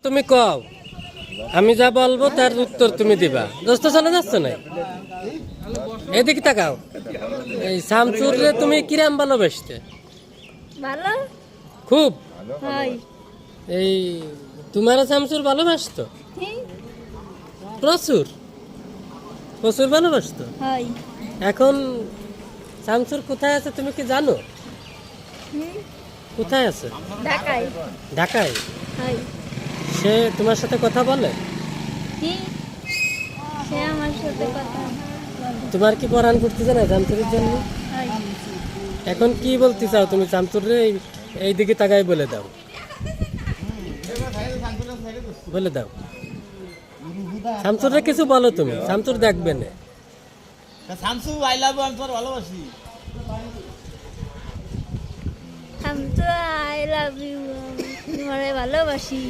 তুমি কও, আমি যা বলবো তার উত্তর তুমি দিবা। দোস্ত চলে যাচ্ছ না, এদিকে তাকাও। এই শামসুর রে তুমি কিরাম ভালোবাসতে? ভালো খুব। হয়। এই তোমারও শামসুর ভালোবাসতো? প্রচুর প্রচুর ভালোবাসতো। হয়। এখন শামসুর কোথায় আছে তুমি কি জানো? কোথায় আছে? ঢাকায়। ঢাকায়। হয়। সে তোমার সাথে কথা বলে? সে আমার সাথে কথা বলে। তোমার কি পরাণ করতেছে না শামসুরের জন্য? হয়। এখন কি বলতে চাও তুমি শামসুর রে? এই দিকে তাকাই বলে দাও, বলে দাও। শামসুর রে কিছু বলো তুমি, শামসুর দেখবে না। শামসু আই লাভ ইউ, আমি তোমার ভালোবাসি। আমি তো আই লাভ ইউ, তোমারে ভালোবাসি।